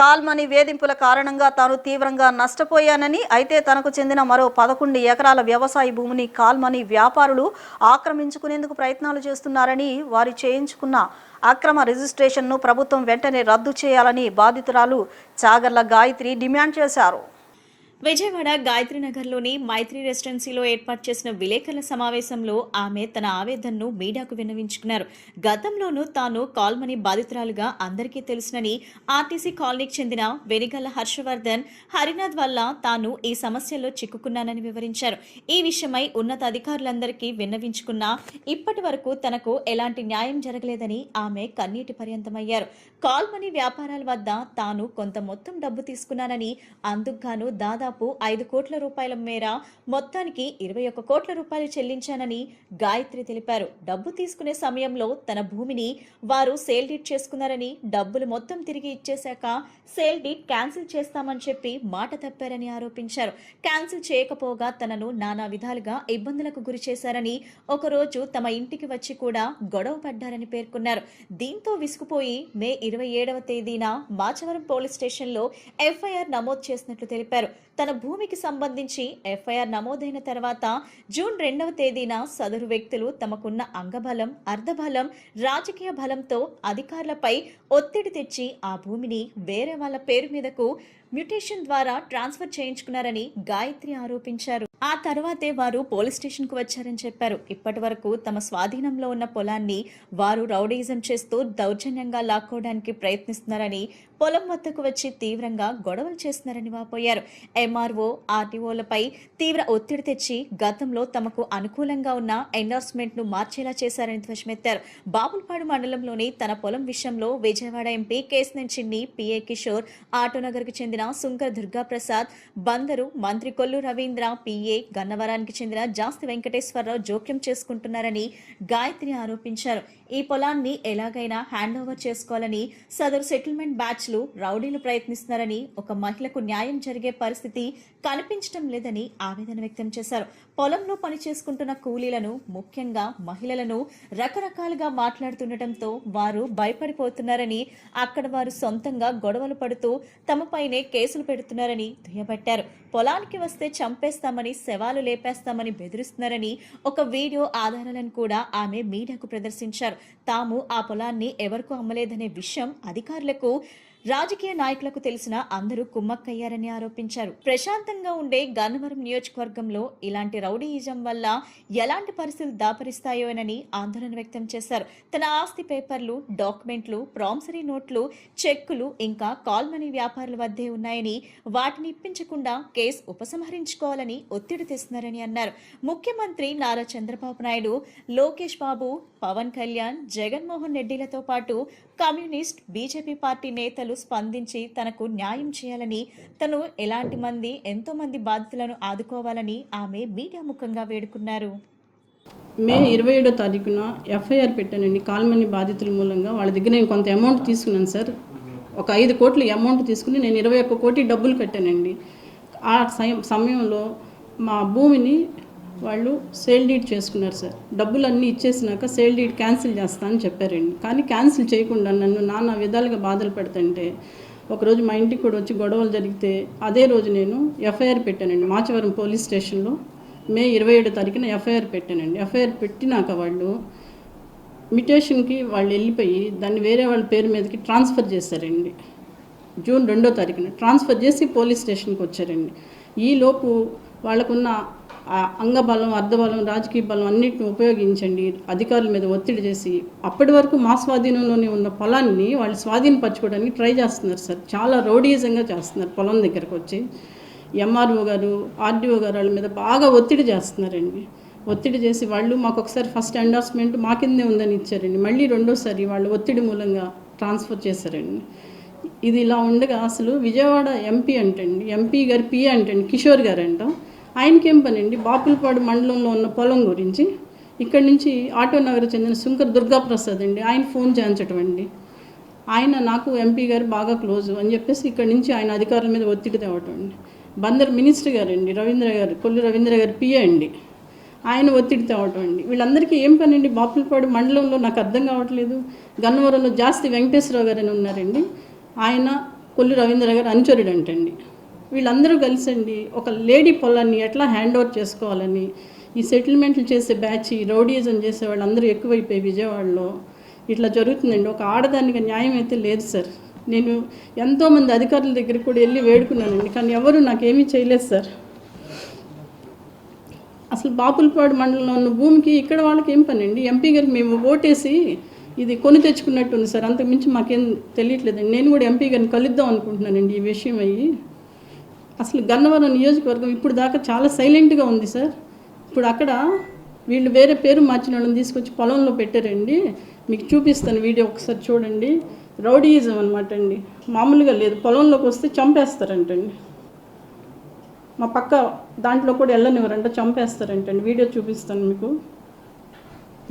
Call money వేధింపుల కారణంగా తాను తీవ్రంగా నష్టపోయానని, అయితే తనకు చెందిన మరో 11 ఎకరాల వ్యవసాయ భూమిని కాల్ మనీ వ్యాపారులు ఆక్రమించుకునేందుకు ప్రయత్నాలు చేస్తున్నారని, వారు చేయించుకున్న అక్రమ రిజిస్ట్రేషన్ను ప్రభుత్వం వెంటనే రద్దు చేయాలని బాధితురాలు చాగర్ల గాయత్రి డిమాండ్ చేశారు. విజయవాడ గాయత్రీనగర్లోని మైత్రి రెసిడెన్సీలో ఏర్పాటు చేసిన విలేకరుల సమావేశంలో ఆమె తన ఆవేదనను మీడియాకు విన్నవించుకున్నారు. గతంలోనూ తాను కాల్మనీ బాధితురాలుగా అందరికీ తెలుసునని, ఆర్టీసీ కాలనీకి చెందిన వెనిగల్ల హర్షవర్ధన్, హరినాథ్ వల్ల తాను ఈ సమస్యల్లో చిక్కుకున్నానని వివరించారు. ఈ విషయమై ఉన్నత అధికారులందరికీ విన్నవించుకున్నా ఇప్పటి వరకు తనకు ఎలాంటి న్యాయం జరగలేదని ఆమె కన్నీటి పర్యంతమయ్యారు. కాల్మనీ వ్యాపారాల వద్ద తాను కొంత మొత్తం డబ్బు తీసుకున్నానని, అందుకుగాను దాదాపు 5 కోట్ల రూపాయల మేర మొత్తానికి 21 కోట్ల రూపాయలు చెల్లించానని గాయత్రి తెలిపారు. డబ్బు తీసుకునే సమయంలో తన భూమిని వారు సేల్ డీడ్ చేసుకున్నారని, డబ్బులు మొత్తం తిరిగి ఇచ్చేశాక సేల్ డీడ్ క్యాన్సిల్ చేస్తామని చెప్పి మాట తప్పారని ఆరోపించారు. క్యాన్సిల్ చేయకపోగా తనను నానా విధాలుగా ఇబ్బందులకు గురి చేశారని, ఒకరోజు తమ ఇంటికి వచ్చి కూడా గొడవ పడ్డారని పేర్కొన్నారు. దీంతో విసుగుపోయి మే 27వ తేదీన మాచవరం పోలీస్ స్టేషన్లో ఎఫ్ఐఆర్ నమోదు చేసినట్లు తెలిపారు. తన భూమికి సంబంధించి ఎఫ్ఐఆర్ నమోదైన తర్వాత జూన్ 2వ తేదీన సదరు వ్యక్తులు తమకున్న అంగబలం, అర్ధబలం, రాజకీయ బలంతో అధికారులపై ఒత్తిడి తెచ్చి ఆ భూమిని వేరే వాళ్ళ పేరు మీదకు మ్యూటేషన్ ద్వారా ట్రాన్స్ఫర్ చేయించుకున్నారని గాయత్రి ఆరోపించారు. ఆ తర్వాతే వారు పోలీస్ స్టేషన్కు వచ్చారని చెప్పారు. ఇప్పటి వరకు తమ స్వాధీనంలో ఉన్న పొలాన్ని వారు రౌడీయిజం చేస్తూ దౌర్జన్యంగా లాక్కోవడానికి ప్రయత్నిస్తున్నారని, పొలం వద్దకు వచ్చి తీవ్రంగా గొడవలు చేస్తున్నారని వాపోయారు. ఎంఆర్ఓ, ఆర్టీఓలపై తీవ్ర ఒత్తిడి తెచ్చి గతంలో తమకు అనుకూలంగా ఉన్న ఎండార్స్మెంట్ ను మార్చేలా చేశారని ధ్వజమెత్తారు. బాపులపాడు మండలంలోని తన పొలం విషయంలో విజయవాడ ఎంపీ కేశినేని చిన్ని, పిఏ కిషోర్, ఆటోనగర్కు చెందిన సుంకర దుర్గాప్రసాద్, బందరు మంత్రి కొల్లు రవీంద్ర, పిఏ గన్నవరానికి చెందిన జాస్తి వెంకటేశ్వరరావు జోక్యం చేసుకుంటున్నారని గాయత్రి ఆరోపించారు. ఈ పొలాన్ని ఎలాగైనా హ్యాండ్ ఓవర్ చేసుకోవాలని సదరు సెటిల్మెంట్ బ్యాచ్లు రౌడీలు ప్రయత్నిస్తున్నారని, ఒక మహిళకు న్యాయం జరిగే పరిస్థితి కనిపించడం లేదని ఆవేదన వ్యక్తం చేశారు. పొలంలో పనిచేసుకుంటున్న కూలీలను, ముఖ్యంగా మహిళలను రకరకాలుగా మాట్లాడుతుండటంతో వారు భయపడిపోతున్నారని, అక్కడ వారు సొంతంగా గొడవలు పడుతూ తమపైనే కేసులు పెడుతున్నారని దుయ్యబట్టారు. పొలానికి వస్తే చంపేస్తామని, శవాలు లేపేస్తామని బెదిరిస్తున్నారని ఒక వీడియో ఆధారాలను కూడా ఆమె మీడియాకు ప్రదర్శించారు. తాము ఆ పొలాన్ని ఎవరికూ అమ్మలేదనే విషయం అధికారులకు, రాజకీయ నాయకులకు తెలిసిన అందరూ కుమ్మక్కయ్యారని ఆరోపించారు. ప్రశాంతంగా ఉండే గన్నవరం నియోజకవర్గంలో ఇలాంటి రౌడీయిజం వల్ల ఎలాంటి పరిస్థితులు దాపరిస్తాయోనని ఆందోళన వ్యక్తం చేశారు. తన ఆస్తి పేపర్లు, డాక్యుమెంట్లు, ప్రామిసరీ నోట్లు, చెక్కులు ఇంకా కాల్ మనీ వ్యాపారుల వద్దే ఉన్నాయని, వాటిని ఇప్పించకుండా కేసు ఉపసంహరించుకోవాలని ఒత్తిడి తెస్తున్నారని అన్నారు. ముఖ్యమంత్రి నారా చంద్రబాబు నాయుడు, లోకేష్ బాబు, పవన్ కళ్యాణ్, జగన్మోహన్ రెడ్డిలతో పాటు కమ్యూనిస్ట్, బీజేపీ పార్టీ నేతలు స్పందించి తనకు న్యాయం చేయాలని, తను ఎంతో మంది బాధితులను ఆదుకోవాలని ఆమె మీడియా ముఖంగా వేడుకున్నారు. మే 27వ తారీఖున ఎఫ్ఐఆర్ పెట్టానండి. కాల్మనీ బాధితుల మూలంగా వాళ్ళ దగ్గర నేను కొంత అమౌంట్ తీసుకున్నాను సార్. ఒక 5 కోట్ల అమౌంట్ తీసుకుని నేను 21 కోటి డబ్బులు కట్టానండి. ఆ సమయంలో మా భూమిని వాళ్ళు సేల్ డీడ్ చేసుకున్నారు సార్. డబ్బులన్నీ ఇచ్చేసినాక సేల్ డీడ్ క్యాన్సిల్ చేస్తానని చెప్పారండి. కానీ క్యాన్సిల్ చేయకుండా నన్ను నానా విధాలుగా బాధలు పెడుతుంటే ఒకరోజు మా ఇంటికి కూడా వచ్చి గొడవలు జరిగితే అదే రోజు నేను ఎఫ్ఐఆర్ పెట్టానండి. మాచవరం పోలీస్ స్టేషన్లో మే 27వ తారీఖున ఎఫ్ఐఆర్ పెట్టానండి. ఎఫ్ఐఆర్ పెట్టినాక వాళ్ళు మ్యూటేషన్కి వాళ్ళు వెళ్ళిపోయి దాన్ని వేరే వాళ్ళ పేరు మీదకి ట్రాన్స్ఫర్ చేశారండి. జూన్ 2వ తారీఖున ట్రాన్స్ఫర్ చేసి పోలీస్ స్టేషన్కి వచ్చారండి. ఈలోపు వాళ్ళకున్న అంగబలం, అర్ధబలం, రాజకీయ బలం అన్నిటిని ఉపయోగించండి అధికారుల మీద ఒత్తిడి చేసి అప్పటి వరకు మా స్వాధీనంలోనే ఉన్న పొలాన్ని వాళ్ళు స్వాధీనపరచుకోవడానికి ట్రై చేస్తున్నారు సార్. చాలా రౌడీయిజంగా చేస్తున్నారు. పొలం దగ్గరకు వచ్చి ఎంఆర్ఓ గారు, ఆర్డీఓ గారు వాళ్ళ మీద బాగా ఒత్తిడి చేస్తున్నారండి. ఒత్తిడి చేసి వాళ్ళు మాకు ఒకసారి ఫస్ట్ ఎండార్స్మెంట్ మా కిందే ఉందని ఇచ్చారండి. మళ్ళీ రెండోసారి వాళ్ళు ఒత్తిడి మూలంగా ట్రాన్స్ఫర్ చేశారండి. ఇది ఇలా ఉండగా అసలు విజయవాడ ఎంపీ అంటండి, ఎంపీ గారు పిఏ అంటండి, కిషోర్ గారు అంట, ఆయనకేం పని అండి బాపులపాడు మండలంలో ఉన్న పొలం గురించి ఇక్కడి నుంచి ఆటోనగర్ చెందిన సుంకర దుర్గాప్రసాద్ అండి, ఆయన ఫోన్ చేయించటం అండి. ఆయన నాకు ఎంపీ గారు బాగా క్లోజు అని చెప్పేసి ఇక్కడి నుంచి ఆయన అధికారుల మీద ఒత్తిడి తేవటం అండి. బందర్ మినిస్టర్ గారు అండి, రవీంద్ర గారు, కొల్లు రవీంద్ర గారు పిఏ అండి, ఆయన ఒత్తిడి తేవటం అండి. వీళ్ళందరికీ ఏం పని అండి బాపులపాడు మండలంలో నాకు అర్థం కావట్లేదు. గన్నవరంలో జాస్తి వెంకటేశ్వరరావు గారు అని ఉన్నారండి, ఆయన కొల్లు రవీంద్ర గారు అనుచరుడు అంటండి. వీళ్ళందరూ కలిసండి ఒక లేడీ పొలాన్ని ఎట్లా హ్యాండ్ ఓవర్ చేసుకోవాలని ఈ సెటిల్మెంట్లు చేసే బ్యాచ్, రౌడీజం చేసే వాళ్ళందరూ ఎక్కువైపోయి విజయవాడలో ఇట్లా జరుగుతుందండి. ఒక ఆడదానికి న్యాయం అయితే లేదు సార్. నేను ఎంతోమంది అధికారుల దగ్గరికి కూడా వెళ్ళి వేడుకున్నానండి, కానీ ఎవరు నాకేమీ చేయలేదు సార్. అసలు బాపులపాడు మండలంలో ఉన్న భూమికి ఇక్కడ వాళ్ళకి ఏం పని అండి? ఎంపీ గారికి మేము ఓటేసి ఇది కొని తెచ్చుకున్నట్టుంది సార్, అంతకుమించి మాకేం తెలియట్లేదండి. నేను కూడా ఎంపీ గారిని కలుద్దాం అనుకుంటున్నానండి ఈ విషయం అయ్యి. అసలు గన్నవరం నియోజకవర్గం ఇప్పుడు దాకా చాలా సైలెంట్గా ఉంది సార్. ఇప్పుడు అక్కడ వీళ్ళు వేరే పేరు మార్చిన వాళ్ళని తీసుకొచ్చి పొలంలో పెట్టారండి. మీకు చూపిస్తాను వీడియో, ఒకసారి చూడండి. రౌడీయిజం అనమాట అండి, మామూలుగా లేదు. పొలంలోకి వస్తే చంపేస్తారంటండి. మా పక్క దాంట్లో కూడా వెళ్ళనివ్వరంట, చంపేస్తారంటండి. వీడియో చూపిస్తాను మీకు.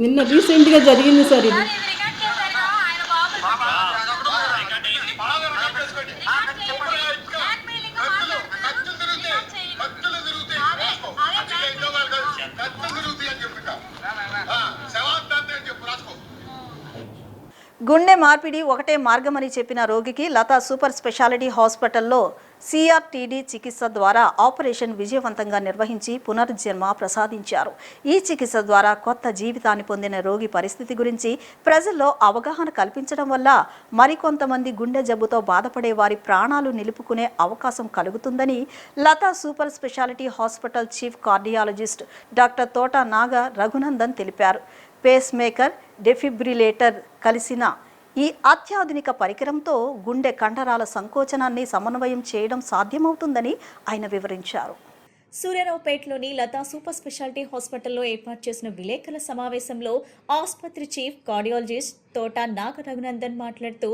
నిన్న రీసెంట్గా జరిగింది సార్ ఇది. గుండె మార్పిడి ఒకటే మార్గమని చెప్పిన రోగికి లతా సూపర్ స్పెషాలిటీ హాస్పిటల్లో సిఆర్టీడీ చికిత్స ద్వారా ఆపరేషన్ విజయవంతంగా నిర్వహించి పునర్జన్మ ప్రసాదించారు. ఈ చికిత్స ద్వారా కొత్త జీవితాన్ని పొందిన రోగి పరిస్థితి గురించి ప్రజల్లో అవగాహన కల్పించడం వల్ల మరికొంతమంది గుండె జబ్బుతో బాధపడే వారి ప్రాణాలు నిలుపుకునే అవకాశం కలుగుతుందని Lata super speciality hospital chief cardiologist doctor Thota Naga Raghunandan తెలిపారు. పేస్ మేకర్, డెఫిబ్రిలేటర్ కలిసిన ఈ అత్యాధునిక పరికరంతో గుండె కండరాల సంకోచనాన్ని సమన్వయం చేయడం సాధ్యమవుతుందని ఆయన వివరించారు. సూర్యారావుపేటలోని లతా సూపర్ స్పెషాలిటీ హాస్పిటల్లో ఏర్పాటు చేసిన విలేకరుల సమావేశంలో ఆసుపత్రి చీఫ్ కార్డియాలజిస్ట్ తోట నాగ రఘునందన్ మాట్లాడుతూ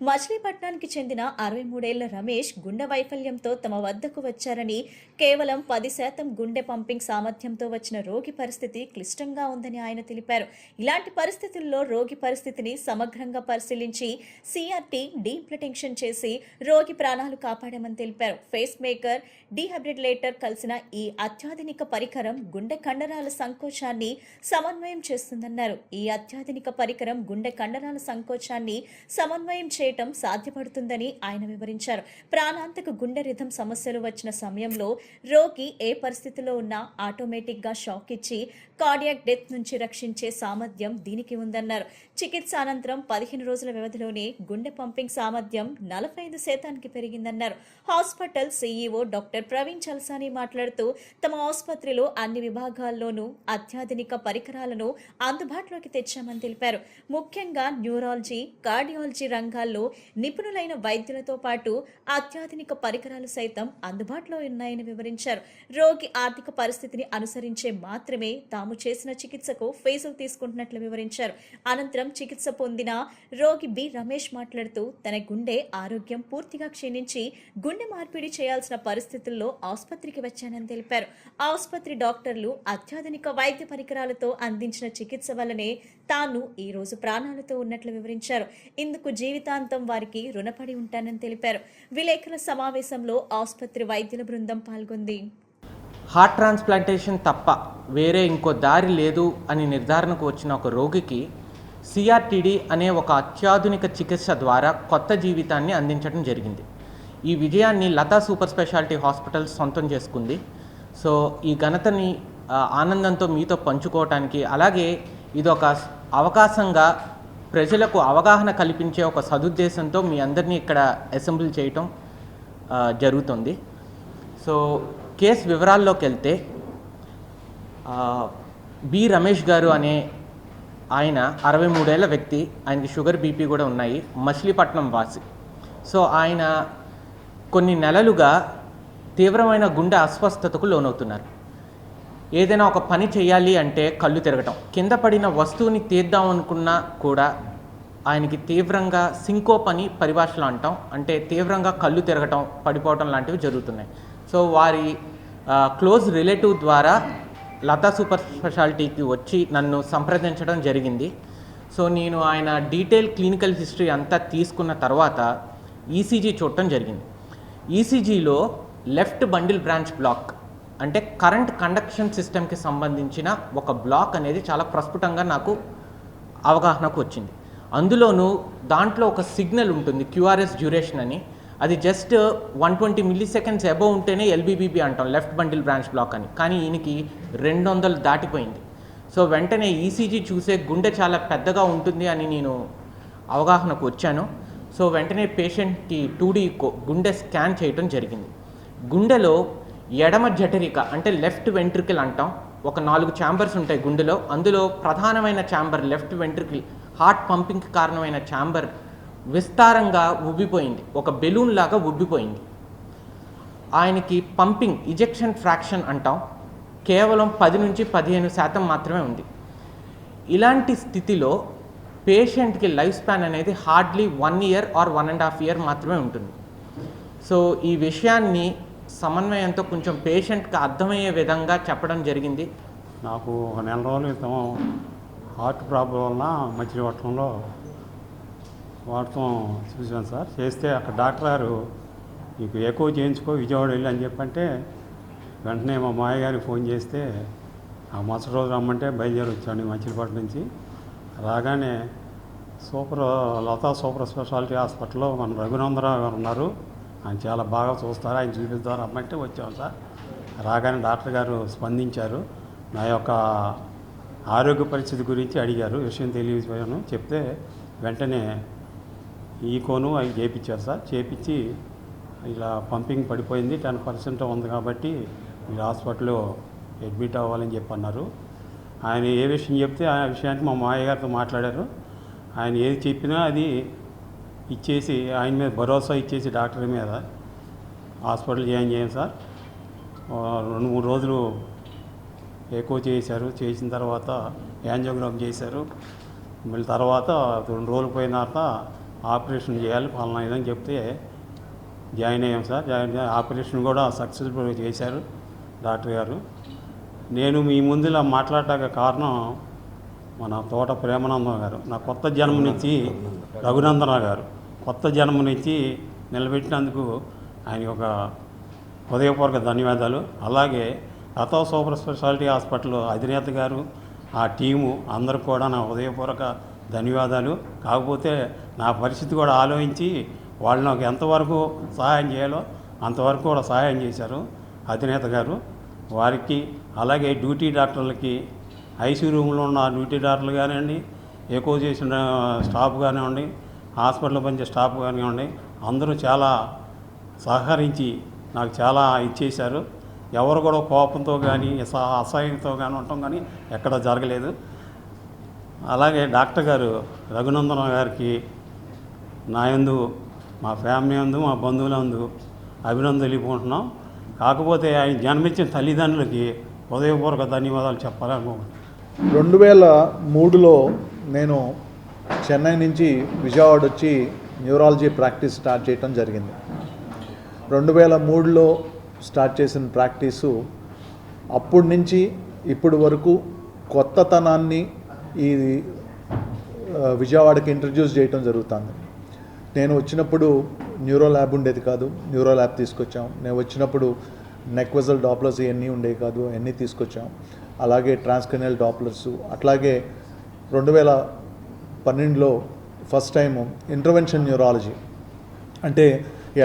మచిలీపట్నానికి చెందిన 63 ఏళ్ల రమేష్ గుండె వైఫల్యంతో తమ వద్దకు వచ్చారని, కేవలం 10% గుండె పంపింగ్ సామర్థ్యంతో వచ్చిన రోగి పరిస్థితి క్లిష్టంగా ఉందని ఆయన తెలిపారు. ఇలాంటి పరిస్థితుల్లో రోగి పరిస్థితిని సమగ్రంగా పరిశీలించి సిఆర్టీ డీఇంప్లాంటేషన్ చేసి రోగి ప్రాణాలు కాపాడామని తెలిపారు. ఫేస్ మేకర్, డీహైబ్రిడిలేటర్ కలిసిన ఈ అత్యాధునిక పరికరం గుండె కండరాల సంకోచాన్ని సమన్వయం చేస్తుందన్నారు. ఈ అత్యాధునిక పరికరం గుండె కండరాల సంకోచాన్ని సమన్వయం చేయటం సాధ్యపడుతుందని ఆయన వివరించారు. ప్రాణాంతక గుండె రిథం సమస్యలు వచ్చిన సమయంలో రోగి ఏ పరిస్థితిలో ఉన్నా ఆటోమేటిక్ గా షాక్ ఇచ్చి కార్డియాక్ డెత్ నుంచి రక్షించే సామర్థ్యం దీనికి ఉందన్నారు. చికిత్స అనంతరం 15 రోజుల వ్యవధిలోనే గుండె పంపింగ్ సామర్థ్యం 45% పెరిగిందన్నారు. Hospital CEO doctor Praveen Chalasani మాట్లాడుతూ తమ ఆసుపత్రిలో అన్ని విభాగాల్లోనూ అత్యాధునిక పరికరాలను అందుబాటులోకి తెచ్చామని తెలిపారు. ముఖ్యంగా న్యూరాలజీ, కార్డియాలజీ రంగాల్లో నిపుణులైన వైద్యులతో పాటు అత్యాధునిక పరికరాలు సైతం అందుబాటులో ఉన్నాయని వివరించారు. రోగి ఆర్థిక పరిస్థితిని అనుసరించే మాత్రమే తాము చేసిన చికిత్సకు ఫీజులు తీసుకుంటున్నట్లు వివరించారు. అనంతరం చికిత్స పొందిన రోగి బి రమేష్ మాట్లాడుతూ తన గుండె ఆరోగ్యం పూర్తిగా క్షీణించి గుండె మార్పిడి చేయాల్సిన పరిస్థితుల్లో ఆసుపత్రికి వచ్చానని తెలిపారు. ఆసుపత్రి డాక్టర్లు అత్యాధునిక వైద్య పరికరాలతో అందించిన చికిత్స వల్లనే తాను ఈ రోజు ప్రాణాలతో ఉన్నట్లు వివరించారు. ఇందుకు జీవితాంతం వారికి రుణపడి ఉంటానని తెలిపారు. విలేకరుల సమావేశంలో ఆసుపత్రి వైద్యుల బృందం పాల్గొంది. హార్ట్ ట్రాన్స్ప్లాంటేషన్ తప్ప వేరే ఇంకో దారి లేదు అని నిర్ధారణకు వచ్చిన ఒక రోగికి సిఆర్టీడీ అనే ఒక అత్యాధునిక చికిత్స ద్వారా కొత్త జీవితాన్ని అందించడం జరిగింది. ఈ విజయాన్ని లతా సూపర్ స్పెషాలిటీ హాస్పిటల్ సొంతం చేసుకుంది. సో ఈ ఘనతని ఆనందంతో మీతో పంచుకోవటానికి, అలాగే ఇది ఒక అవకాశంగా ప్రజలకు అవగాహన కల్పించే ఒక సదుద్దేశంతో మీ అందరినీ ఇక్కడ అసెంబ్లీ చేయటం జరుగుతుంది. సో కేసు వివరాల్లోకి వెళ్తే బి రమేష్ గారు అనే ఆయన 63 ఏళ్ల వ్యక్తి. ఆయనకి షుగర్, బీపీ కూడా ఉన్నాయి. మచిలీపట్నం వాసి. సో ఆయన కొన్ని నెలలుగా తీవ్రమైన గుండె అస్వస్థతకు లోనవుతున్నారు. ఏదైనా ఒక పని చేయాలి అంటే కళ్ళు తిరగటం, కింద పడిన వస్తువుని తీద్దాం అనుకున్నా కూడా ఆయనకి తీవ్రంగా సింకోప్ అని పరిభాషలో అంటాం, అంటే తీవ్రంగా కళ్ళు తిరగటం, పడిపోవటం లాంటివి జరుగుతున్నాయి. సో వారి క్లోజ్ రిలేటివ్ ద్వారా లతా సూపర్ స్పెషాలిటీకి వచ్చి నన్ను సంప్రదించడం జరిగింది. సో నేను ఆయన డీటెయిల్ క్లినికల్ హిస్టరీ అంతా తీసుకున్న తర్వాత ఈసీజీ చూడటం జరిగింది. ఈసీజీలో లెఫ్ట్ బండిల్ బ్రాంచ్ బ్లాక్, అంటే కరెంట్ కండక్షన్ సిస్టమ్కి సంబంధించిన ఒక బ్లాక్ అనేది చాలా ప్రస్ఫుటంగా నాకు అవగాహనకు వచ్చింది. అందులోనూ దాంట్లో ఒక సిగ్నల్ ఉంటుంది, క్యూఆర్ఎస్ డ్యూరేషన్ అని. అది జస్ట్ 120 మిల్లీ సెకండ్స్ అబోవ్ ఉంటేనే ఎల్బీబీబీ అంటాం, లెఫ్ట్ బండిల్ బ్రాంచ్ బ్లాక్ అని. కానీ ఈయనకి 200 దాటిపోయింది. సో వెంటనే ఈసీజీ చూసే గుండె చాలా పెద్దగా ఉంటుంది అని నేను అవగాహనకు వచ్చాను. సో వెంటనే పేషెంట్కి 2D గుండె స్కాన్ చేయడం జరిగింది. గుండెలో ఎడమ జఠరిక అంటే లెఫ్ట్ వెంట్రికల్ అంటాం, ఒక 4 ఛాంబర్స్ ఉంటాయి గుండెలో. అందులో ప్రధానమైన ఛాంబర్ లెఫ్ట్ వెంట్రికల్, హార్ట్ పంపింగ్కి కారణమైన ఛాంబర్ విస్తారంగా ఉబ్బిపోయింది, ఒక బెలూన్ లాగా ఉబ్బిపోయింది. ఆయనకి పంపింగ్ ఇజెక్షన్ ఫ్రాక్షన్ అంటాం, కేవలం 10 నుంచి 15% మాత్రమే ఉంది. ఇలాంటి స్థితిలో పేషెంట్కి లైఫ్ స్పాన్ అనేది హార్డ్లీ 1 ఇయర్ ఆర్ 1.5 ఇయర్ మాత్రమే ఉంటుంది. సో ఈ విషయాన్ని సమన్వయంతో కొంచెం పేషెంట్కి అర్థమయ్యే విధంగా చెప్పడం జరిగింది. నాకు ఒక నెల రోజుల క్రితం హార్ట్ ప్రాబ్లం వలన మచిలీపట్నంలో వాడటం చూశాను సార్. చేస్తే అక్కడ డాక్టర్ గారు నీకు ఎక్కువ చేయించుకో విజయవాడ వెళ్ళి అని చెప్పంటే వెంటనే మా మాయ గారికి ఫోన్ చేస్తే ఆ మరుసటి రోజు రమ్మంటే బయలుదేరి వచ్చాను మచిలీపట్నం నుంచి. రాగానే లతా సూపర్ స్పెషాలిటీ హాస్పిటల్లో మన రఘునందరావు గారు ఉన్నారు, ఆయన చాలా బాగా చూస్తారు, ఆయన చూపిస్తారు రమ్మంటే వచ్చాము సార్. రాగానే డాక్టర్ గారు స్పందించారు, నా యొక్క ఆరోగ్య పరిస్థితి గురించి అడిగారు, విషయం తెలియజేయను చెప్తే వెంటనే ఈకోను అవి చేయించారు సార్. చేయించి ఇలా పంపింగ్ పడిపోయింది, 10% ఉంది కాబట్టి మీరు హాస్పిటల్లో అడ్మిట్ అవ్వాలని చెప్పి అన్నారు. ఆయన ఏ విషయం చెప్తే ఆ విషయానికి మా మాయ గారితో మాట్లాడారు. ఆయన ఏది చెప్పినా అది ఇచ్చేసి ఆయన మీద భరోసా ఇచ్చేసి డాక్టర్ మీద హాస్పిటల్ జాయిన్ చేయం సార్. 2-3 రోజులు ఎక్కువ చేశారు. చేసిన తర్వాత యాంజియోగ్రామ్ చేశారు. మళ్ళీ తర్వాత 2 రోజులు పోయిన తర్వాత ఆపరేషన్ చేయాలి పలానా ఇదని చెప్తే జాయిన్ అయ్యాం సార్. ఆపరేషన్ కూడా సక్సెస్ఫుల్గా చేశారు డాక్టర్ గారు. నేను మీ ముందు ఇలా మాట్లాడటానికి కారణం మన తోట ప్రేమానందం గారు, నా కొత్త జన్మనిచ్చి రఘునందన గారు కొత్త జన్మనిచ్చి నిలబెట్టినందుకు ఆయన ఒక హృదయపూర్వక ధన్యవాదాలు. అలాగే లతా సూపర్ స్పెషాలిటీ హాస్పిటల్ అధినేత గారు, ఆ టీము అందరూ కూడా నా హృదయపూర్వక ధన్యవాదాలు. కాకపోతే నా పరిస్థితి కూడా ఆలోచించి వాళ్ళు నాకు ఎంతవరకు సహాయం చేయాలో అంతవరకు కూడా సహాయం చేశారు అధినేత గారు. వారికి అలాగే డ్యూటీ డాక్టర్లకి, ఐసీయూ రూమ్లో ఉన్న డ్యూటీ డాక్టర్లు కానివ్వండి, ఎక్కువ చేసిన స్టాఫ్ కానివ్వండి, హాస్పిటల్లో పనిచేసే స్టాఫ్ కానివ్వండి, అందరూ చాలా సహకరించి నాకు చాలా ఇచ్చేశారు. ఎవరు కూడా కోపంతో కానీ అసహ్యంతో కానీ ఉండటం కానీ ఎక్కడ జరగలేదు. అలాగే డాక్టర్ గారు రఘునందన గారికి నా యందు, మా ఫ్యామిలీ యందు, మా బంధువుల యందు అభినందనలు తెలియకుంటున్నాం. కాకపోతే ఆయన జన్మించిన తల్లిదండ్రులకి హృదయపూర్వక ధన్యవాదాలు చెప్పాలనుకుంటున్నాను. 2003లో నేను చెన్నై నుంచి విజయవాడ వచ్చి న్యూరాలజీ ప్రాక్టీస్ స్టార్ట్ చేయడం జరిగింది. 2003లో స్టార్ట్ చేసిన ప్రాక్టీసు అప్పటి నుంచి ఇప్పటి వరకు కొత్తతనాన్ని ఈ విజయవాడకి ఇంట్రడ్యూస్ చేయడం జరుగుతుంది. నేను వచ్చినప్పుడు న్యూరో ల్యాబ్ ఉండేది కాదు, న్యూరో ల్యాబ్ తీసుకొచ్చాం. నేను వచ్చినప్పుడు నెక్ వెజల్ డాప్లర్స్ ఇవన్నీ ఉండేవి కాదు, అన్నీ తీసుకొచ్చాం. అలాగే ట్రాన్స్క్రేనియల్ డాప్లర్స్. అట్లాగే 2012లో ఫస్ట్ టైము ఇంటర్వెన్షన్ న్యూరాలజీ, అంటే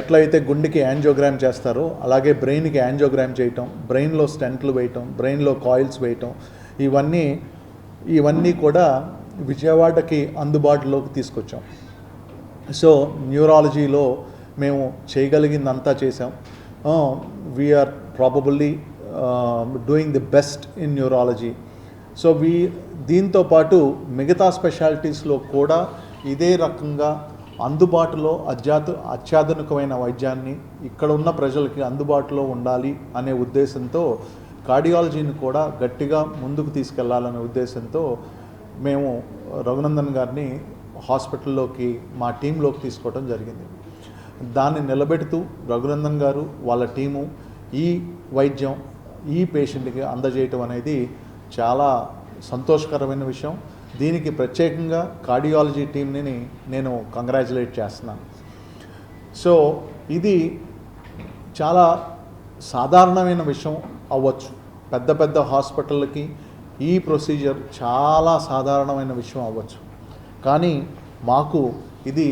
ఎట్లయితే గుండెకి యాంజియోగ్రామ్ చేస్తారో అలాగే బ్రెయిన్కి యాంజియోగ్రామ్ చేయటం, బ్రెయిన్లో స్టెంట్లు వేయటం, బ్రెయిన్లో కాయిల్స్ వేయటం, ఇవన్నీ కూడా విజయవాడకి అందుబాటులోకి తీసుకొచ్చాం. సో న్యూరాలజీలో మేము చేయగలిగిందంతా చేసాం. We are probably doing the best in neurology. So దీంతో పాటు మిగతా స్పెషాలిటీస్లో కూడా ఇదే రకంగా అందుబాటులో అత్యాధునికమైన వైద్యాన్ని ఇక్కడ ఉన్న ప్రజలకి అందుబాటులో ఉండాలి అనే ఉద్దేశంతో కార్డియాలజీని కూడా గట్టిగా ముందుకు తీసుకెళ్లాలనే ఉద్దేశంతో మేము రఘునందన్ గారిని హాస్పిటల్లోకి మా టీంలోకి తీసుకోవడం జరిగింది. దాన్ని నిలబెడుతూ రఘునందన్ గారు వాళ్ళ టీము ఈ వైద్యం ఈ పేషెంట్కి అందజేయటం అనేది చాలా సంతోషకరమైన విషయం. దీనికి ప్రత్యేకంగా కార్డియాలజీ టీంని నేను కంగ్రాచులేట్ చేస్తున్నాను. సో ఇది చాలా సాధారణమైన విషయం అవ్వచ్చు, పెద్ద పెద్ద హాస్పిటళ్ళకి ఈ ప్రొసీజర్ చాలా సాధారణమైన విషయం అవ్వచ్చు, కానీ మాకు ఇది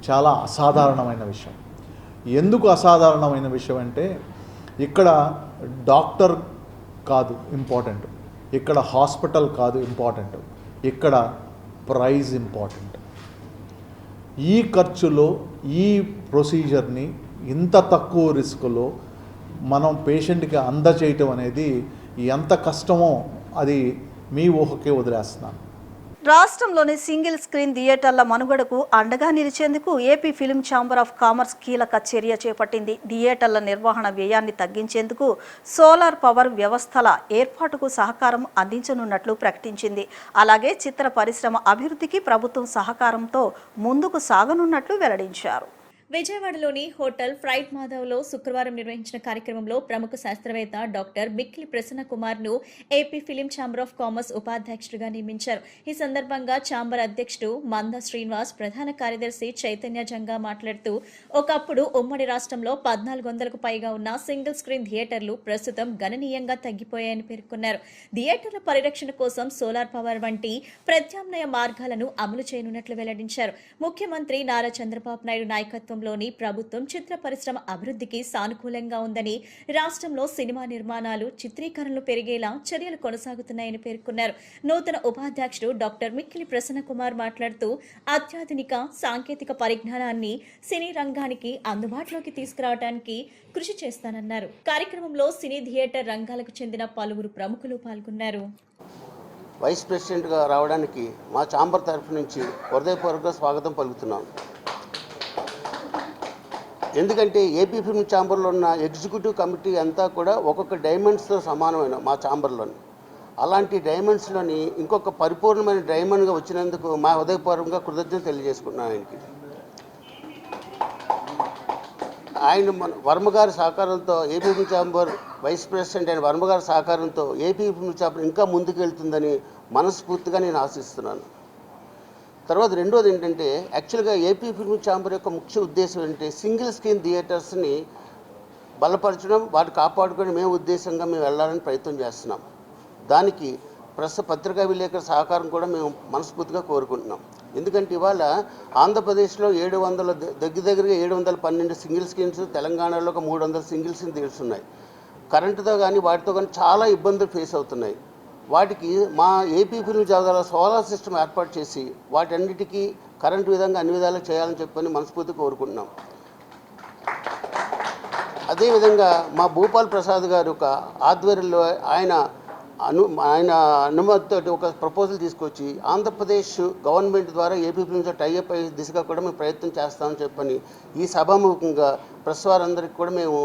చాలా అసాధారణమైన విషయం. ఎందుకు అసాధారణమైన విషయం అంటే ఇక్కడ డాక్టర్ కాదు ఇంపార్టెంట్, ఇక్కడ హాస్పిటల్ కాదు ఇంపార్టెంట్, ఇక్కడ ప్రైజ్ ఇంపార్టెంట్. ఈ ఖర్చులో ఈ ప్రొసీజర్ని ఇంత తక్కువ రిస్క్లో మనం పేషెంట్కి అందచేయటం అనేది ఎంత కష్టమో అది మీ ఊహకే వదిలేస్తున్నాను. రాష్ట్రంలోని సింగిల్ స్క్రీన్ థియేటర్ల మనుగడకు అండగా నిలిచేందుకు AP film chamber of commerce కీలక చర్య చేపట్టింది. థియేటర్ల నిర్వహణ వ్యయాన్ని తగ్గించేందుకు సోలార్ పవర్ వ్యవస్థల ఏర్పాటుకు సహకారం అందించనున్నట్లు ప్రకటించింది. అలాగే చిత్ర పరిశ్రమ అభివృద్ధికి ప్రభుత్వం సహకారంతో ముందుకు సాగనున్నట్లు వెల్లడించారు. విజయవాడలోని హోటల్ ఫ్రైట్ మాధవ్లో శుక్రవారం నిర్వహించిన కార్యక్రమంలో ప్రముఖ శాస్త్రవేత్త డాక్టర్ మిక్కిలి ప్రసన్న కుమార్ను AP film chamber of commerce ఉపాధ్యక్షుడిగా నియమించారు. ఈ సందర్భంగా ఛాంబర్ అధ్యక్షుడు మంద శ్రీనివాస్, ప్రధాన కార్యదర్శి చైతన్య జంగా మాట్లాడుతూ ఒకప్పుడు ఉమ్మడి రాష్ట్రంలో 1400కు పైగా ఉన్న సింగిల్ స్క్రీన్ థియేటర్లు ప్రస్తుతం గణనీయంగా తగ్గిపోయాయని పేర్కొన్నారు. థియేటర్ల పరిరక్షణ కోసం సోలార్ పవర్ వంటి ప్రత్యామ్నాయ మార్గాలను అమలు చేయనున్నట్లు వెల్లడించారు. ముఖ్యమంత్రి నారా చంద్రబాబు నాయుడు నాయకత్వం లోని ప్రభుత్వం చిత్ర పరిశ్రమ అభివృద్ధికి సానుకూలంగా ఉందని, రాష్ట్రంలో సినిమా నిర్మాణాలు, చిత్రీకరణలు పెరిగేలా చర్యలు కొనసాగుతున్నాయని పేర్కొన్నారు. నూతన ఉపాధ్యక్షుడు డాక్టర్ మిక్కిలి ప్రసన్న కుమార్ మాట్లాడుతూ అత్యాధునిక సాంకేతిక పరిజ్ఞానాన్ని సినీ రంగానికి అందుబాటులోకి తీసుకురావడానికి కృషి చేస్తానన్నారు. కార్యక్రమంలో సినీ థియేటర్ రంగాలకు చెందిన పలువురు ప్రముఖులు పాల్గొన్నారు. వైస్ ప్రెసిడెంట్గా రావడానికి మా ఛాంబర్ తరఫు నుంచి హృదయపూర్వక స్వాగతం పలుకుతున్నాం. ఎందుకంటే ఏపీ ఫిల్మ్ ఛాంబర్లో ఉన్న ఎగ్జిక్యూటివ్ కమిటీ అంతా కూడా ఒక్కొక్క డైమండ్స్తో సమానమైన మా ఛాంబర్లోని, అలాంటి డైమండ్స్లోని ఇంకొక పరిపూర్ణమైన డైమండ్గా వచ్చినందుకు మా హృదయపూర్వకంగా కృతజ్ఞత తెలియజేసుకుంటున్నాను ఆయనకి. ఆయన వర్మగారి సహకారంతో AP film chamber vice president అయిన వర్మగారి సహకారంతో ఏపీ ఫిల్మ్ ఛాంబర్ ఇంకా ముందుకు వెళ్తుందని మనస్ఫూర్తిగా నేను ఆశిస్తున్నాను. తర్వాత రెండోది ఏంటంటే, యాక్చువల్గా ఏపీ ఫిల్మ్ ఛాంబర్ యొక్క ముఖ్య ఉద్దేశం ఏంటంటే సింగిల్ స్క్రీన్ థియేటర్స్ని బలపరచడం, వాటి కాపాడుకొని మేము ఉద్దేశంగా మేము వెళ్ళాలని ప్రయత్నం చేస్తున్నాం. దానికి పత్రికా విలేకరుల సహకారం కూడా మేము మనస్ఫూర్తిగా కోరుకుంటున్నాం. ఎందుకంటే ఇవాళ ఆంధ్రప్రదేశ్లో 700 దగ్గరగా 712 సింగిల్ స్క్రీన్స్, తెలంగాణలో ఒక 300 సింగిల్ స్క్రీన్ థియేటర్స్ ఉన్నాయి. కరెంటుతో కానీ వాటితో కానీ చాలా ఇబ్బందులు ఫేస్ అవుతున్నాయి. వాటికి మా AP film chamber solar system ఏర్పాటు చేసి వాటన్నిటికీ కరెంటు విధంగా అన్ని విధాలు చేయాలని చెప్పని మనస్ఫూర్తిగా కోరుకుంటున్నాం. అదేవిధంగా మా భూపాల్ ప్రసాద్ గారు ఒక ఆధ్వర్యంలో ఆయన అనుమతితో ఒక ప్రపోజల్ తీసుకొచ్చి ఆంధ్రప్రదేశ్ గవర్నమెంట్ ద్వారా ఏపీ ఫిల్మ్తో టైఅప్ అయ్యే దిశగా కూడా మేము ప్రయత్నం చేస్తామని చెప్పని ఈ సభాముఖంగా ప్రెస్ వారందరికీ కూడా మేము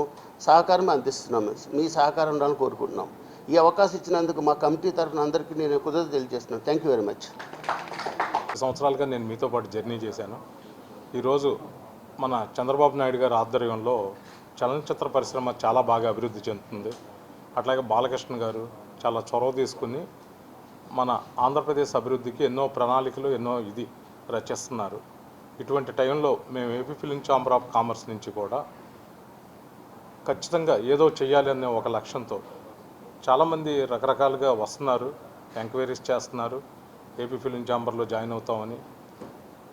సహకారం అందిస్తున్నాము. మీ సహకారం ఉండాలని కోరుకుంటున్నాం. ఈ అవకాశం ఇచ్చినందుకు మా కమిటీ తరఫున అందరికీ నేను కృతజ్ఞతలు తెలియజేస్తున్నాను. Thank you very much. సంవత్సరాలుగా నేను మీతో పాటు జర్నీ చేశాను. ఈరోజు మన చంద్రబాబు నాయుడు గారి ఆధ్వర్యంలో చలనచిత్ర పరిశ్రమ చాలా బాగా అభివృద్ధి చెందుతుంది. అట్లాగే బాలకృష్ణ గారు చాలా చొరవ తీసుకుని మన ఆంధ్రప్రదేశ్ అభివృద్ధికి ఎన్నో ప్రణాళికలు రచిస్తున్నారు. ఇటువంటి టైంలో మేము AP film chamber of commerce నుంచి కూడా ఖచ్చితంగా ఏదో చేయాలి అనే ఒక లక్ష్యంతో చాలామంది రకరకాలుగా వస్తున్నారు, ఎంక్వైరీస్ చేస్తున్నారు, ఏపీ ఫిల్మ్ ఛాంబర్లో జాయిన్ అవుతామని.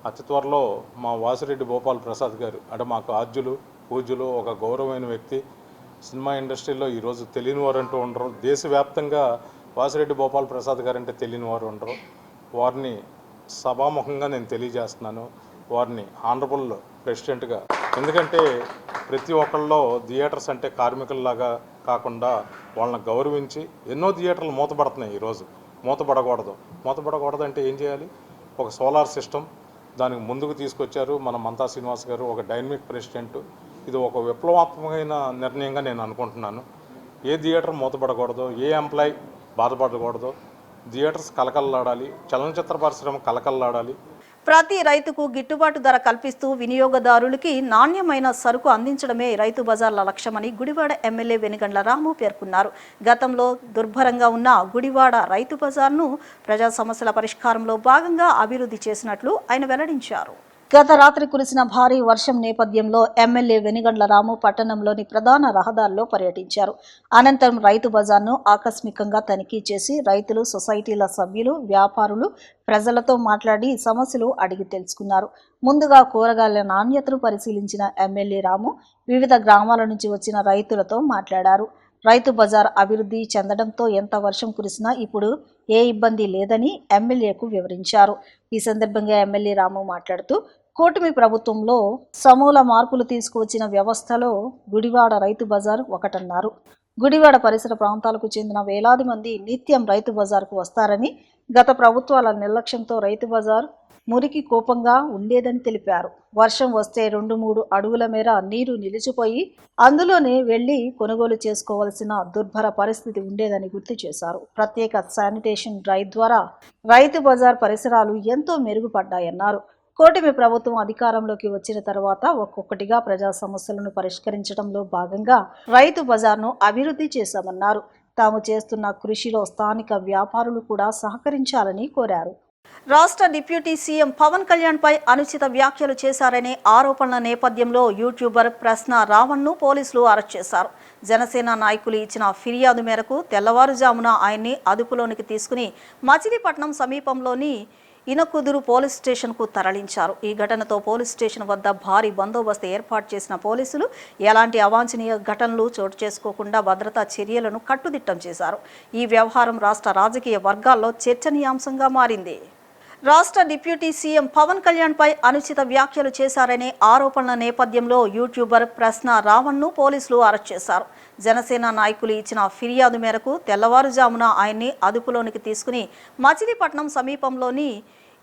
అతి త్వరలో మా వాసిరెడ్డి భూపాల్ ప్రసాద్ గారు అంటే మాకు ఆద్యులు పూజ్యులు, ఒక గౌరవమైన వ్యక్తి, సినిమా ఇండస్ట్రీలో ఈరోజు తెలియని వారు అంటూ ఉండరు. దేశవ్యాప్తంగా వాసిరెడ్డి భూపాల్ ప్రసాద్ గారు అంటే తెలియని వారు ఉండరు. వారిని సభాముఖంగా నేను తెలియజేస్తున్నాను, వారిని ఆనరబుల్ ప్రెసిడెంట్గా. ఎందుకంటే ప్రతి ఒక్కళ్ళలో థియేటర్స్ అంటే కార్మికుల్లాగా కాకుండా వాళ్ళని గౌరవించి ఎన్నో థియేటర్లు మూతపడుతున్నాయి. ఈరోజు మూతపడకూడదు అంటే ఏం చేయాలి? ఒక సోలార్ సిస్టమ్ దానికి ముందుకు తీసుకొచ్చారు మన మంతా శ్రీనివాస్ గారు, ఒక డైనమిక్ ప్రెసిడెంట్. ఇది ఒక విప్లవాత్మకమైన నిర్ణయంగా నేను అనుకుంటున్నాను. ఏ థియేటర్ మూతపడకూడదు, ఏ ఎంప్లాయ్ బాధపడకూడదు, థియేటర్స్ కలకల్లాడాలి, చలనచిత్ర పరిశ్రమ కలకల్లాడాలి. ప్రతి రైతుకు గిట్టుబాటు ధర కల్పిస్తూ వినియోగదారులకి నాణ్యమైన సరుకు అందించడమే రైతు బజార్ల లక్ష్యమని గుడివాడ ఎమ్మెల్యే వెనుగండ్ల రాము పేర్కొన్నారు. గతంలో దుర్భరంగా ఉన్న గుడివాడ రైతు బజార్ను ప్రజా సమస్యల పరిష్కారంలో భాగంగా అభివృద్ధి చేసినట్లు ఆయన వెల్లడించారు. గత రాత్రి కురిసిన భారీ వర్షం నేపథ్యంలో ఎమ్మెల్యే వెనిగండ్ల రాము పట్టణంలోని ప్రధాన రహదారిలో పర్యటించారు. అనంతరం రైతు బజార్ను ఆకస్మికంగా తనిఖీ చేసి రైతులు, సొసైటీల సభ్యులు, వ్యాపారులు, ప్రజలతో మాట్లాడి సమస్యలు అడిగి తెలుసుకున్నారు. ముందుగా కూరగాయల నాణ్యతను పరిశీలించిన ఎమ్మెల్యే రాము వివిధ గ్రామాల నుంచి వచ్చిన రైతులతో మాట్లాడారు. రైతు బజార్ అభివృద్ధి చెందడంతో ఎంత వర్షం కురిసినా ఇప్పుడు ఏ ఇబ్బంది లేదని ఎమ్మెల్యేకు వివరించారు. ఈ సందర్భంగా ఎమ్మెల్యే రాము మాట్లాడుతూ కూటమి ప్రభుత్వంలో సమూల మార్పులు తీసుకువచ్చిన వ్యవస్థలో గుడివాడ రైతు బజార్ ఒకటన్నారు. గుడివాడ పరిసర ప్రాంతాలకు చెందిన వేలాది మంది నిత్యం రైతు బజార్కు వస్తారని, గత ప్రభుత్వాల నిర్లక్ష్యంతో రైతు బజార్ మురికి కోపంగా ఉండేదని తెలిపారు. వర్షం వస్తే 2-3 అడుగుల మేర నీరు నిలిచిపోయి అందులోనే వెళ్లి కొనుగోలు చేసుకోవాల్సిన దుర్భర పరిస్థితి ఉండేదని గుర్తు చేశారు. ప్రత్యేక శానిటేషన్ డ్రైవ్ ద్వారా రైతు బజార్ పరిసరాలు ఎంతో మెరుగుపడ్డాయన్నారు. కూటమి ప్రభుత్వం అధికారంలోకి వచ్చిన తర్వాత ఒక్కొక్కటిగా ప్రజా సమస్యలను పరిష్కరించడంలో భాగంగా రైతు బజార్ను అభివృద్ధి చేశామన్నారు. తాము చేస్తున్న కృషిలో స్థానిక వ్యాపారులు కూడా సహకరించాలని కోరారు. రాష్ట్ర డిప్యూటీ సీఎం పవన్ కళ్యాణ్ పై అనుచిత వ్యాఖ్యలు చేశారనే ఆరోపణల నేపథ్యంలో యూట్యూబర్ ప్రశ్న రావణ్ను పోలీసులు అరెస్ట్ చేశారు. జనసేన నాయకులు ఇచ్చిన ఫిర్యాదు మేరకు తెల్లవారుజామున ఆయన్ని అదుపులోనికి తీసుకుని మచిలీపట్నం సమీపంలోని ఇనకుదురు పోలీస్ స్టేషన్కు తరలించారు. ఈ ఘటనతో పోలీస్ స్టేషన్ వద్ద భారీ బందోబస్తు ఏర్పాటు చేసిన పోలీసులు ఎలాంటి అవాంఛనీయ ఘటనలు చోటు చేసుకోకుండా భద్రతా చర్యలను కట్టుదిట్టం చేశారు. ఈ వ్యవహారం రాష్ట్ర రాజకీయ వర్గాల్లో చర్చనీయాంశంగా మారింది. రాష్ట్ర డిప్యూటీ సీఎం పవన్ కళ్యాణ్ పై అనుచిత వ్యాఖ్యలు చేశారనే ఆరోపణల నేపథ్యంలో యూట్యూబర్ ప్రశ్న రావణ్ను పోలీసులు అరెస్ట్ చేశారు. జనసేన నాయకులు ఇచ్చిన ఫిర్యాదు మేరకు తెల్లవారుజామున ఆయన్ని అదుపులోనికి తీసుకుని మచిలీపట్నం సమీపంలోని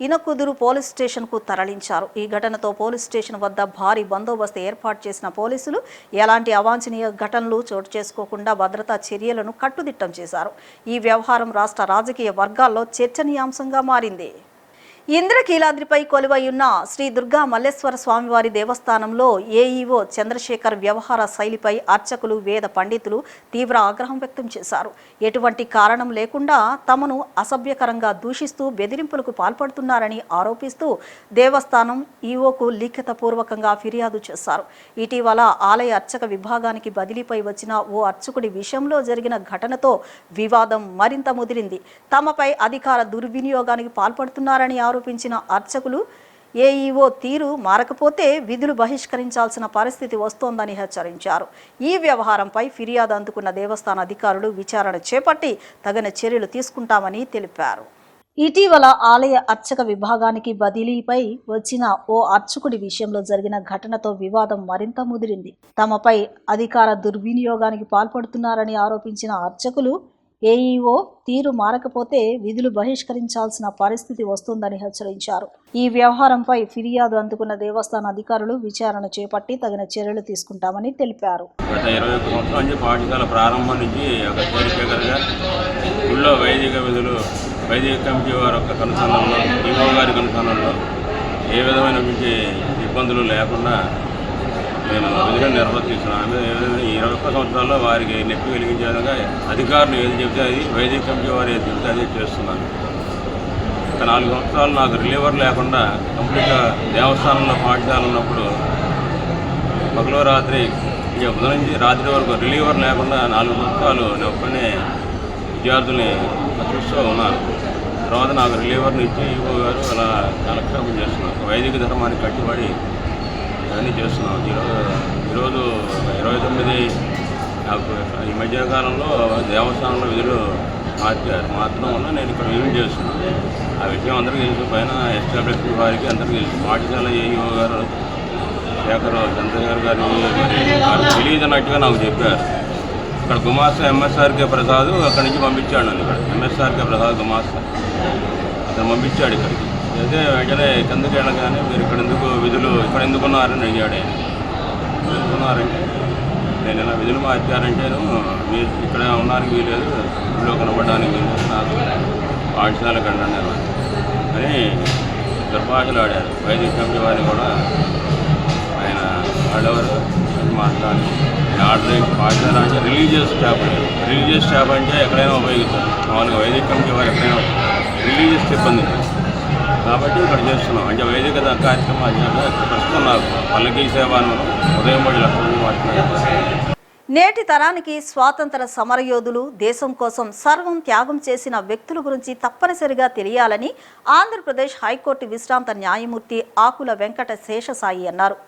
ఇనకుదురు పోలీస్ స్టేషన్కు తరలించారు. ఈ ఘటనతో పోలీస్ స్టేషన్ వద్ద భారీ బందోబస్తు ఏర్పాటు చేసిన పోలీసులు ఎలాంటి అవాంఛనీయ ఘటనలు చోటు చేసుకోకుండా భద్రతా చర్యలను కట్టుదిట్టం చేశారు. ఈ వ్యవహారం రాష్ట్ర రాజకీయ వర్గాల్లో చర్చనీయాంశంగా మారింది. ఇంద్రకీలాద్రిపై కొలువై ఉన్న శ్రీ దుర్గా మల్లేశ్వర స్వామివారి దేవస్థానంలో ఏఈఓ చంద్రశేఖర్ వ్యవహార శైలిపై అర్చకులు, వేద పండితులు తీవ్ర ఆగ్రహం వ్యక్తం చేశారు. ఎటువంటి కారణం లేకుండా తమను అసభ్యకరంగా దూషిస్తూ బెదిరింపులకు పాల్పడుతున్నారని ఆరోపిస్తూ దేవస్థానం ఈఓకు లిఖితపూర్వకంగా ఫిర్యాదు చేశారు. ఇటీవల ఆలయ అర్చక విభాగానికి బదిలీపై వచ్చిన ఓ అర్చకుడి విషయంలో జరిగిన ఘటనతో వివాదం మరింత ముదిరింది. తమపై అధికార దుర్వినియోగానికి పాల్పడుతున్నారని ఆరోపించిన అర్చకులు ఏఈఓ తీరు మారకపోతే విధులు బహిష్కరించాల్సిన పరిస్థితి వస్తోందని హెచ్చరించారు. ఈ వ్యవహారంపై ఫిర్యాదు అందుకున్న దేవస్థాన అధికారులు విచారణ చేపట్టి తగిన చర్యలు తీసుకుంటామని తెలిపారు. ఇటీవల ఆలయ అర్చక విభాగానికి బదిలీపై వచ్చిన ఓ అర్చకుడి విషయంలో జరిగిన ఘటనతో వివాదం మరింత ముదిరింది. తమపై అధికార దుర్వినియోగానికి పాల్పడుతున్నారని ఆరోపించిన అర్చకులు ఏఈఓ తీరు మారకపోతే విధులు బహిష్కరించాల్సిన పరిస్థితి వస్తుందని హెచ్చరించారు. ఈ వ్యవహారంపై ఫిర్యాదు అందుకున్న దేవస్థాన అధికారులు విచారణ చేపట్టి తగిన చర్యలు తీసుకుంటామని తెలిపారు. గత 21 సంవత్సరాల నుంచి పాఠశాల ప్రారంభం నుంచి ఒక చైర్పేకర్గా ఊళ్ళో వైదిక విధులు వైదిక కమిటీ వారి యొక్క కనుసంధానంలో, ఈఓ గారి కనుసంధానంలో ఏ విధమైనటువంటి ఇబ్బందులు లేకుండా నేను విధులను నిర్వర్తిస్తున్నాను. ఏ విధంగా 21 సంవత్సరాల్లో వారికి నొప్పి వెలిగించే విధంగా అధికారులు ఏది చెబితే అది, వైదిక కమిటీ వారు ఏది చెబితే అదే చేస్తున్నాను. ఒక 4 సంవత్సరాలు నాకు రిలీవర్ లేకుండా కంప్లీట్గా దేవస్థానంలో పాఠశాల ఉన్నప్పుడు పగలో రాత్రి ఉదయం నుంచి రాత్రి వరకు రిలీవర్ లేకుండా 4 సంవత్సరాలు నేను ఒక్కనే విద్యార్థుల్ని చూస్తూ ఉన్నాను. తర్వాత నాకు రిలీవర్ని ఇచ్చి ఈవో గారు అలా కాలక్షేపం చేస్తున్నారు. వైదిక ధర్మానికి కట్టుబడి అన్నీ చేస్తున్నాం. ఈరోజు 29 నాకు ఈ మధ్యకాలంలో దేవస్థానంలో విధులు మార్చడం వల్ల నేను ఇక్కడ విధులు చేస్తున్నాను. ఆ విషయం అందరికీ తెలుసు. పైన ఎస్టాబ్లిష్మెంట్ వారికి అందరికీ తెలుసు. పాఠశాల ఏఈఓ గారు శేఖర్ చంద్రశేఖర్ గారు మరి తెలియదన్నట్టుగా నాకు చెప్పారు. ఇక్కడ గుమాస్తా ఎంఎస్ఆర్కే ప్రసాద్ అక్కడి నుంచి పంపించాడు నన్ను. ఇక్కడ ఎంఎస్ఆర్కే ప్రసాద్ గుమాస్తా అతను పంపించాడు ఇక్కడికి. అయితే వెంటనే కిందకి వెళ్ళగానే మీరు ఇక్కడ ఎందుకున్నారని అడిగాడు. ఆయన ఎందుకున్నారంటే నేను ఇలా విధులు మార్చారంటేను మీరు ఇక్కడ ఉన్నానికి వీలేదు, ఇంట్లో కనపడడానికి వీలేదు, నాకు పాఠశాలకు వెళ్ళండి అని దుర్భాషలు ఆడారు. వైదిక కమిటీ వారిని కూడా ఆయన వాళ్ళెవరు మాట్లాడి ఆర్డర్ పాఠశాల అంటే రిలీజియస్ స్టాఫ్ అంటే ఎక్కడైనా ఉపయోగిస్తారు. మామూలుగా వైదిక కమిటీ వారు ఎక్కడైనా రిలీజియస్ సిబ్బంది కాబట్టి ఇక్కడ చేస్తున్నాం. అంటే వైదిక కార్యక్రమాలు ప్రస్తుతం నాకు పల్లకీ సేవను ఉదయం 3 లక్షల మాట్లాడుతున్నాను. నేటి తరానికి స్వాతంత్ర సమరయోధులు, దేశం కోసం సర్వం త్యాగం చేసిన వ్యక్తుల గురించి తప్పనిసరిగా తెలియాలని ఆంధ్రప్రదేశ్ హైకోర్టు విశ్రాంత న్యాయమూర్తి ఆకుల వెంకట శేషసాయి అన్నారు.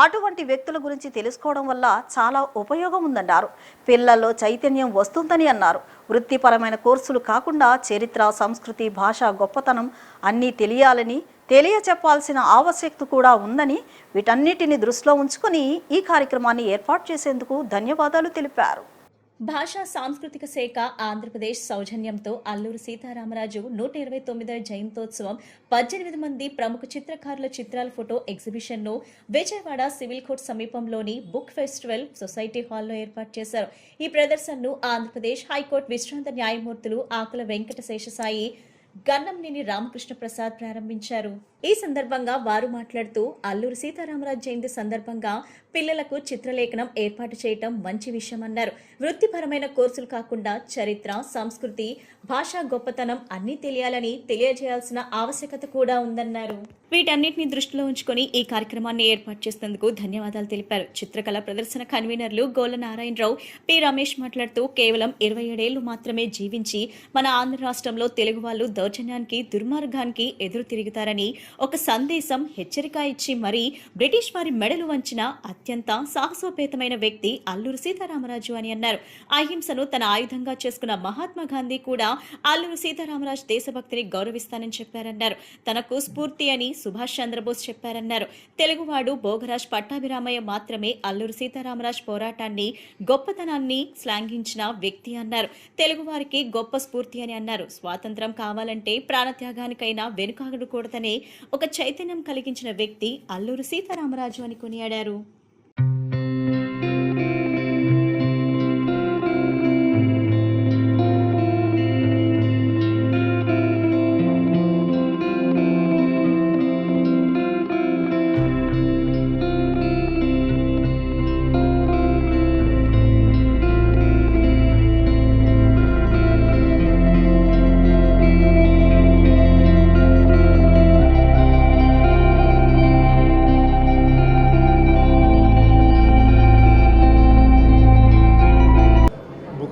అటువంటి వ్యక్తుల గురించి తెలుసుకోవడం వల్ల చాలా ఉపయోగం ఉందన్నారు. పిల్లల్లో చైతన్యం వస్తుందని అన్నారు. వృత్తిపరమైన కోర్సులు కాకుండా చరిత్ర, సంస్కృతి, భాష గొప్పతనం అన్నీ తెలియాలని, తెలియచెప్పాల్సిన ఆవశ్యకత కూడా ఉందని, వీటన్నిటిని దృష్టిలో ఉంచుకొని ఈ కార్యక్రమాన్ని ఏర్పాటు చేసేందుకు ధన్యవాదాలు తెలిపారు. భాషా సాంస్కృతిక శాఖ ఆంధ్రప్రదేశ్ సౌజన్యంతో అల్లూరి సీతారామరాజు 129వ జయంతోత్సవం 18 మంది ప్రముఖ చిత్రకారుల చిత్రాల ఫోటో ఎగ్జిబిషన్ను విజయవాడ సివిల్ కోర్ట్ సమీపంలోని బుక్ ఫెస్టివల్ సొసైటీ హాల్లో ఏర్పాటు చేశారు. ఈ ప్రదర్శనను ఆంధ్రప్రదేశ్ హైకోర్టు విశ్రాంత న్యాయమూర్తులు ఆకుల వెంకట శేషసాయి, గన్నంనేని రామకృష్ణ ప్రసాద్ ప్రారంభించారు. ఈ సందర్భంగా వారు మాట్లాడుతూ అల్లూరి సీతారామరాజు జయంతి సందర్భంగా పిల్లలకు చిత్రలేఖనం ఏర్పాటు చేయటం మంచి విషయమన్నారు. వృత్తిపరమైన కోర్సులు కాకుండా చరిత్ర, సంస్కృతి, భాషా గొప్పతనం అన్నీ తెలియాలని, తెలియజేయాల్సిన ఆవశ్యకత కూడా ఉందన్నారు. వీటన్నిటిని దృష్టిలో ఉంచుకొని ఈ కార్యక్రమాన్ని ఏర్పాటు చేసినందుకు ధన్యవాదాలు తెలిపారు. చిత్రకళ ప్రదర్శన కన్వీనర్లు గోల నారాయణరావు, పి రమేష్ మాట్లాడుతూ కేవలం 27 ఏళ్లు మాత్రమే జీవించి మన ఆంధ్ర రాష్ట్రంలో తెలుగు వాళ్ళు దౌర్జన్యానికి, దుర్మార్గానికి ఎదురు తిరుగుతారని ఒక సందేశం, హెచ్చరిక ఇచ్చి మరీ బ్రిటిష్ వారి మెడలు వంచిన అత్యంత సాహసోపేతమైన వ్యక్తి అల్లూరి సీతారామరాజు అని అన్నారు. అహింసను తన ఆయుధంగా చేసుకున్న మహాత్మా గాంధీ కూడా అల్లూరి సీతారామరాజు దేశభక్తిని గౌరవిస్తానని చెప్పారన్నారు. తనకు స్ఫూర్తి అని సుభాష్ చంద్రబోస్ చెప్పారన్నారు. తెలుగువాడు భోగరాజ్ పట్టాభిరామయ్య మాత్రమే అల్లూరి సీతారామరాజు పోరాటాన్ని, గొప్పతనాన్ని శ్లాఘించిన వ్యక్తి అన్నారు. తెలుగువారికి గొప్ప స్ఫూర్తి అని అన్నారు. స్వాతంత్రం కావాలంటే ప్రాణత్యాగానికైనా వెనుకాడకూడదనే ఒక చైతన్యం కలిగించిన వ్యక్తి అల్లూరి సీతారామరాజు అని కొనియాడారు.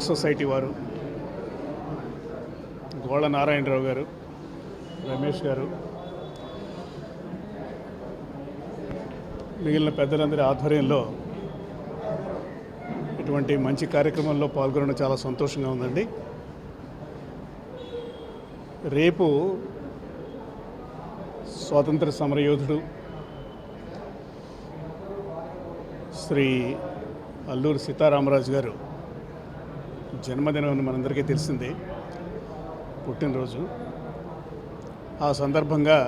సొసైటీ వారు, గోళ నారాయణరావు గారు, రమేష్ గారు, మిగిలిన పెద్దలందరి ఆధ్వర్యంలో ఇటువంటి మంచి కార్యక్రమంలో పాల్గొనడం చాలా సంతోషంగా ఉందండి. రేపు స్వాతంత్ర సమరయోధుడు శ్రీ అల్లూరి సీతారామరాజు గారు జన్మదినం మనందరికీ తెలిసిందే, పుట్టినరోజు. ఆ సందర్భంగా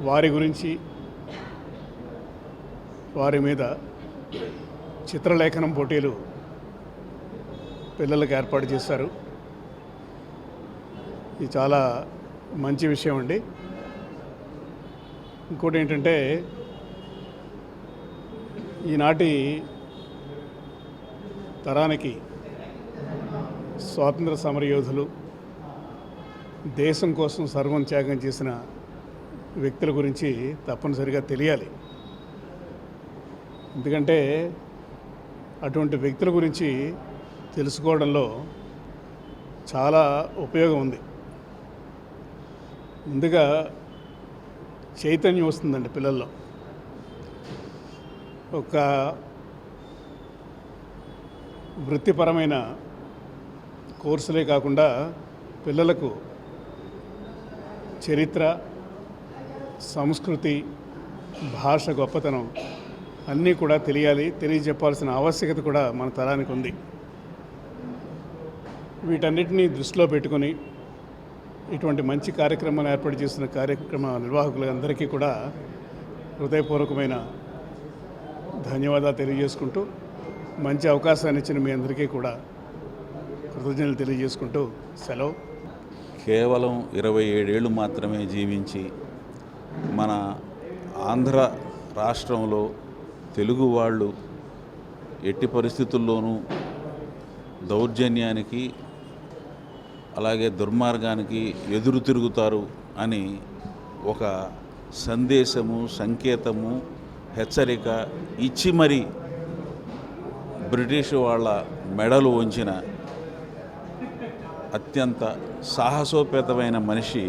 వారి గురించి, వారి మీద చిత్రలేఖనం పోటీలు పిల్లలకు ఏర్పాటు చేశారు. ఇది చాలా మంచి విషయం అండి. ఇంకోటి ఏంటంటే, ఈనాటి తరానికి స్వాతంత్ర సమరయోధులు, దేశం కోసం సర్వం త్యాగం చేసిన వ్యక్తుల గురించి తప్పనిసరిగా తెలియాలి. ఎందుకంటే అటువంటి వ్యక్తుల గురించి తెలుసుకోవడంలో చాలా ఉపయోగం ఉంది. ముందుగా చైతన్యం వస్తుందండి పిల్లల్లో. ఒక వృత్తిపరమైన కోర్సులే కాకుండా పిల్లలకు చరిత్ర, సంస్కృతి, భాష గొప్పతనం అన్నీ కూడా తెలియాలి, తెలియజెప్పాల్సిన ఆవశ్యకత కూడా మన తరానికి ఉంది. వీటన్నిటినీ దృష్టిలో పెట్టుకొని ఇటువంటి మంచి కార్యక్రమాలు ఏర్పాటు చేసిన కార్యక్రమ నిర్వాహకులందరికీ కూడా హృదయపూర్వకమైన ధన్యవాదాలు తెలియజేసుకుంటూ, మంచి అవకాశాన్ని ఇచ్చిన మీ అందరికీ కూడా కృతజ్ఞతలు తెలియజేసుకుంటూ సెలవు. కేవలం 27 ఏళ్ళు మాత్రమే జీవించి మన ఆంధ్ర రాష్ట్రంలో తెలుగు వాళ్ళు ఎట్టి పరిస్థితుల్లోనూ దౌర్జన్యానికి, అలాగే దుర్మార్గానికి ఎదురు తిరుగుతారు అని ఒక సందేశము, సంకేతము, హెచ్చరిక ఇచ్చి మరీ బ్రిటిష్ వాళ్ళ మెడలు వంచిన అత్యంత సాహసోపేతమైన మనిషి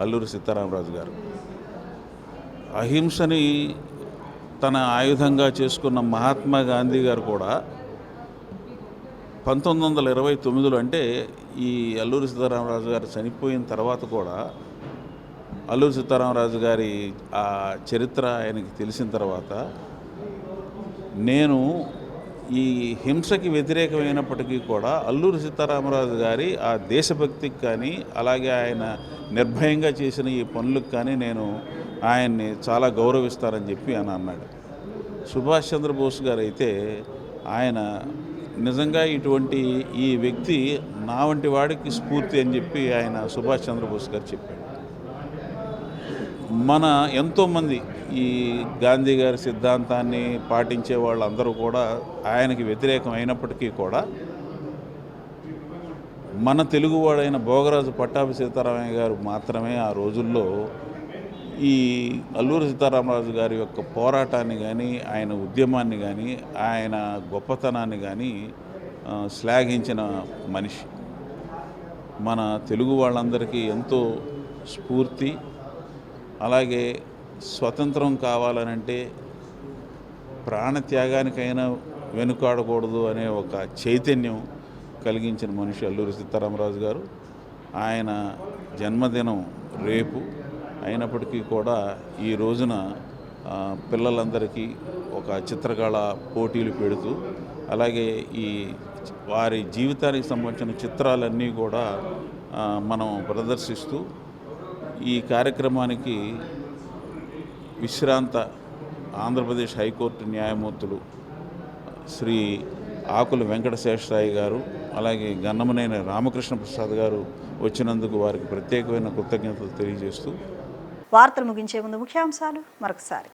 అల్లూరి సీతారామరాజు గారు. అహింసని తన ఆయుధంగా చేసుకున్న మహాత్మా గాంధీ గారు కూడా 1929లో అంటే ఈ అల్లూరి సీతారామరాజు గారు చనిపోయిన తర్వాత కూడా అల్లూరి సీతారామరాజు గారి ఆ చరిత్ర ఆయనకి తెలిసిన తర్వాత నేను ఈ హింసకి వ్యతిరేకమైనప్పటికీ కూడా అల్లూరి సీతారామరాజు గారి ఆ దేశభక్తికి కానీ అలాగే ఆయన నిర్భయంగా చేసిన ఈ పనులకు కానీ నేను ఆయన్ని చాలా గౌరవిస్తానని చెప్పి ఆయన అన్నాడు. సుభాష్ చంద్రబోస్ గారు అయితే ఆయన నిజంగా ఇటువంటి ఈ వ్యక్తి నా వంటి వాడికి స్ఫూర్తి అని చెప్పి ఆయన సుభాష్ చంద్రబోస్ గారు చెప్పాడు. మన ఎంతోమంది ఈ గాంధీ గారి సిద్ధాంతాన్ని పాటించే వాళ్ళందరూ కూడా ఆయనకి వ్యతిరేకం అయినప్పటికీ కూడా మన తెలుగువాడైన భోగరాజు పట్టాభి సీతారామయ్య గారు మాత్రమే ఆ రోజుల్లో ఈ అల్లూరి సీతారామరాజు గారి యొక్క పోరాటాన్ని కానీ ఆయన ఉద్యమాన్ని కానీ ఆయన గొప్పతనాన్ని కానీ శ్లాఘించిన మనిషి. మన తెలుగు వాళ్ళందరికీ ఎంతో స్ఫూర్తి. అలాగే స్వతంత్రం కావాలనంటే ప్రాణత్యాగానికైనా వెనుకాడకూడదు అనే ఒక చైతన్యం కలిగించిన మనిషి అల్లూరి సీతారామరాజు గారు. ఆయన జన్మదినం రేపు అయినప్పటికీ కూడా ఈ రోజున పిల్లలందరికీ ఒక చిత్రకళ పోటీలు పెడుతూ అలాగే ఈ వారి జీవితానికి సంబంధించిన చిత్రాలన్నీ కూడా మనం ప్రదర్శిస్తూ ఈ కార్యక్రమానికి విశ్రాంత ఆంధ్రప్రదేశ్ హైకోర్టు న్యాయమూర్తులు శ్రీ ఆకుల వెంకటశేషరాయ గారు అలాగే గన్నమనేని రామకృష్ణ ప్రసాద్ గారు వచ్చినందుకు వారికి ప్రత్యేకమైన కృతజ్ఞతలు తెలియజేస్తూ వార్తలు ముగించే ముందు ముఖ్యాంశాలు మరొకసారి.